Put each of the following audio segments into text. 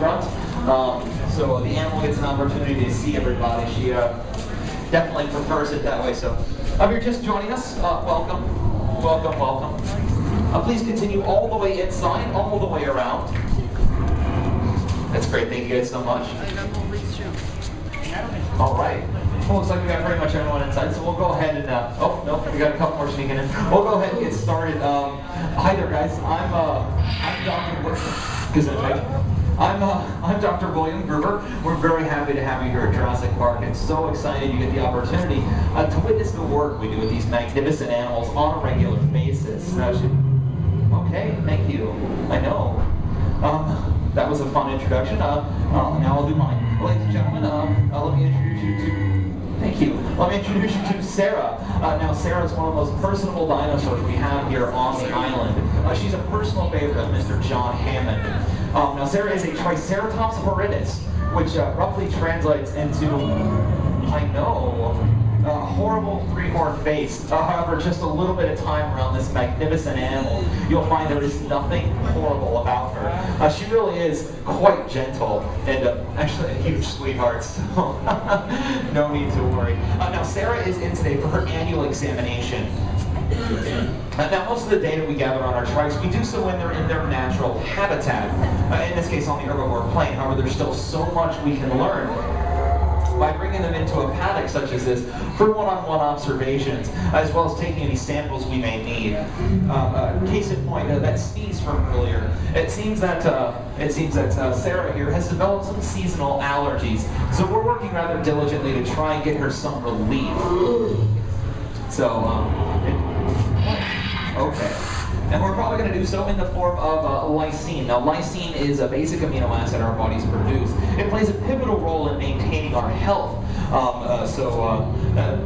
front. So the animal gets an opportunity to see everybody. She definitely prefers it that way. So if you're just joining us, welcome, welcome, welcome. Please continue all the way inside, all the way around. That's great, thank you guys so much. All right. Well, looks like we got pretty much everyone inside, so we'll go ahead and, oh, no, we got a couple more sneaking in. We'll go ahead and get started. Hi there, guys. I'm Dr. I'm Dr. William Gruber. We're very happy to have you here at Jurassic Park. It's so excited you get the opportunity to witness the work we do with these magnificent animals on a regular basis. Okay, thank you. I know. That was a fun introduction. Now I'll do mine. Ladies and gentlemen, let me introduce you to... Thank you. Let me introduce you to Sarah. Now, Sarah is one of the most personable dinosaurs we have here on the island. She's a personal favorite of Mr. John Hammond. Now, Sarah is a Triceratops horridus, which roughly translates into, I know, a horrible three-horned face. However, just a little bit of time around this magnificent animal, you'll find there is nothing horrible about her. She really is quite gentle and actually a huge sweetheart, so no need to worry. Now, Sarah is in today for her annual examination. Now, most of the data we gather on our trikes, we do so when they're in their natural habitat. In this case, on the herbivore plain. However, there's still so much we can learn by bringing them into a paddock such as this for one-on-one observations, as well as taking any samples we may need. Case in point, that sneeze from earlier. It seems that Sarah here has developed some seasonal allergies, so we're working rather diligently to try and get her some relief. So, okay. And we're probably going to do so in the form of lysine. Now, lysine is a basic amino acid our bodies produce. It plays a pivotal role in maintaining our health.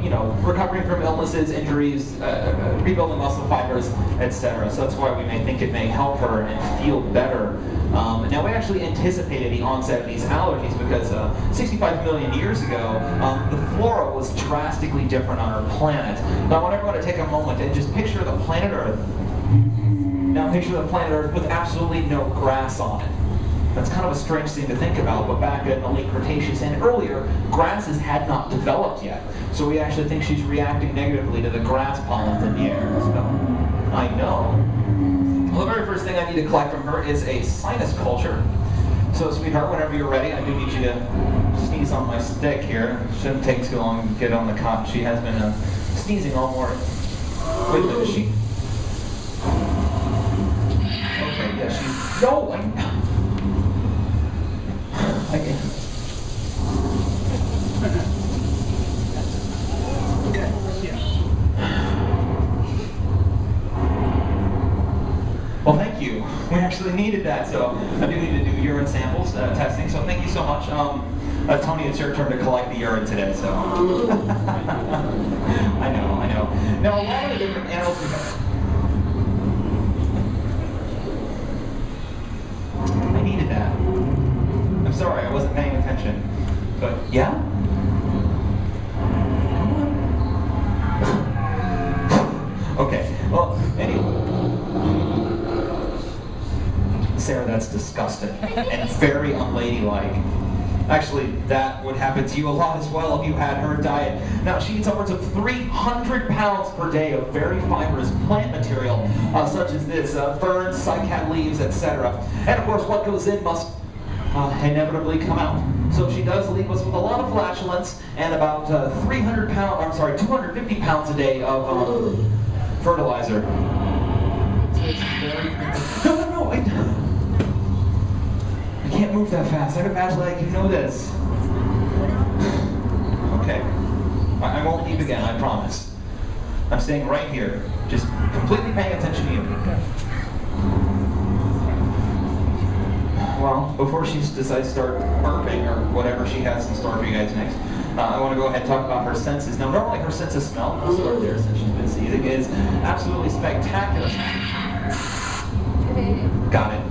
You know, recovering from illnesses, injuries, rebuilding muscle fibers, etc. So that's why we may think it may help her and feel better. Now, we actually anticipated the onset of these allergies because 65 million years ago, the flora was drastically different on our planet. Now, I want everyone to take a moment and just picture the planet Earth. Now picture the planet Earth with absolutely no grass on it. That's kind of a strange thing to think about, but back in the late Cretaceous and earlier, grasses had not developed yet. So we actually think she's reacting negatively to the grass pollens in the air. So, I know. Well, the very first thing I need to collect from her is a sinus culture. So, sweetheart, whenever you're ready, I do need you to sneeze on my stick here. It shouldn't take too long to get on the cot. She has been sneezing all morning. Wait a minute, is she? Okay, yeah, she's... No, I can't. Well, thank you. We actually needed that, so I do need to do urine samples testing, so thank you so much. Tony, it's your turn to collect the urine today, so... I know. Now, a lot of the different animals we have... I needed that. I'm sorry, I wasn't paying attention. But, yeah? Okay, well, anyway. Sarah, that's disgusting and very unladylike. Actually, that would happen to you a lot as well if you had her diet. Now, she eats upwards of 300 pounds per day of very fibrous plant material, such as this, ferns, cycad leaves, etc. And of course, what goes in must inevitably come out. So she does leave us with a lot of flatulence and about 250 pounds a day of fertilizer. So it's very... No, I can't move that fast. I can imagine I can know this. Okay. I won't leave again, I promise. I'm staying right here, just completely paying attention to you. Well, before she decides to start burping or whatever she has in store for you guys next, I want to go ahead and talk about her senses. Now, normally her sense of smell, I'll start there since she's been sneezing, is absolutely spectacular. Got it.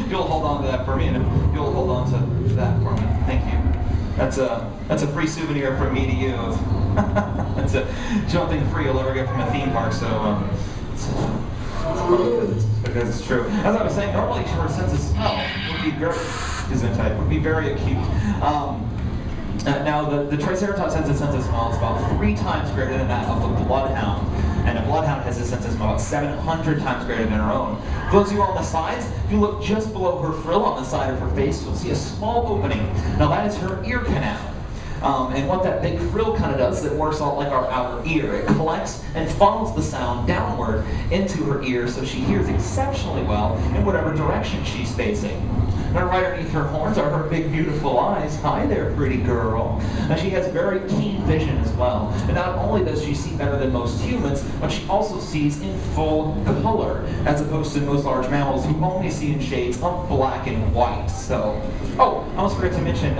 You'll hold on to that for me, and you'll hold on to that for me. Thank you. That's a free souvenir from me to you. That's a something free you'll ever get from a theme park. So it's That's true. As I was saying, normally her sense of smell would be very acute. Now, the Triceratops has a sense of smell that's about 3 times greater than that of the bloodhound. And a bloodhound has a sense of smell about 700 times greater than her own. For those of you on the sides, if you look just below her frill on the side of her face, you'll see a small opening. Now, that is her ear canal. And what that big frill kind of does is it works a lot like our outer ear. It collects and funnels the sound downward into her ear so she hears exceptionally well in whatever direction she's facing. Now, right underneath her horns are her big, beautiful eyes. Hi there, pretty girl. Now, she has very keen vision as well. And not only does she see better than most humans, but she also sees in full color, as opposed to most large mammals who only see in shades of black and white. So, oh, I almost forgot to mention,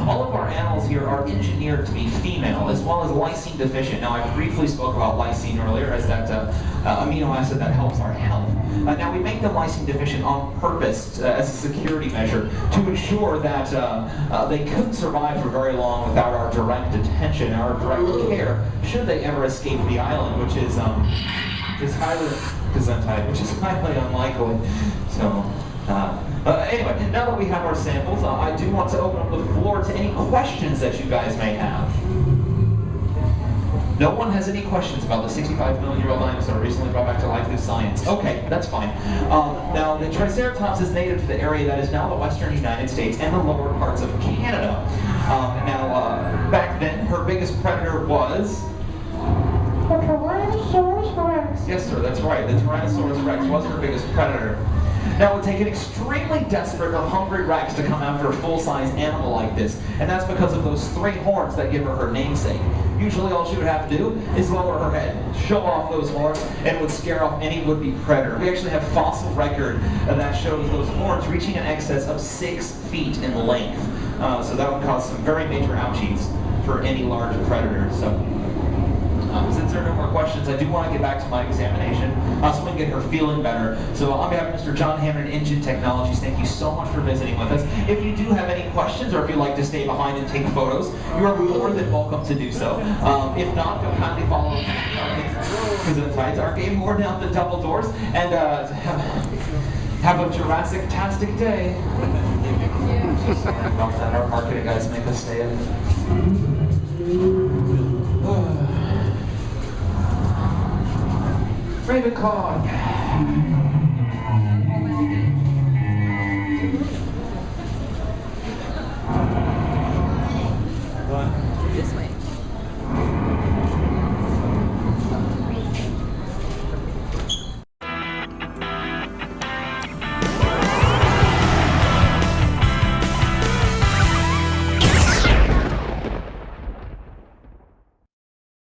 all of our animals here are engineered to be female, as well as lysine deficient. Now, I briefly spoke about lysine earlier as that amino acid that helps our health. Now, we make them lysine deficient on purpose as a security measure to ensure that they couldn't survive for very long without our direct attention, our direct care, should they ever escape the island, which is highly unlikely. So, anyway, now that we have our samples, I do want to open up the floor to any questions that you guys may have. No one has any questions about the 65-million-year-old dinosaur recently brought back to life through science. Okay, that's fine. Now, the Triceratops is native to the area that is now the western United States and the lower parts of Canada. Back then, her biggest predator was the Tyrannosaurus Rex. Yes, sir, that's right. The Tyrannosaurus Rex was her biggest predator. Now, it would take an extremely desperate or hungry Rex to come after a full-size animal like this, and that's because of those 3 horns that give her her namesake. Usually all she would have to do is lower her head, show off those horns, and it would scare off any would-be predator. We actually have fossil record that shows those horns reaching in excess of 6 feet in length. So that would cause some very major ouchies for any large predator. So, since there are no more questions, I do want to get back to my examination so we can get her feeling better. So on behalf of Mr. John Hammond, Engine Technologies, thank you so much for visiting with us. If you do have any questions or if you'd like to stay behind and take photos, you are more than welcome to do so. If not, you'll kindly follow our game more down the double doors and have a Jurassic-tastic day. About that, our marketing guys make us stay in. Ravenclaw. This way.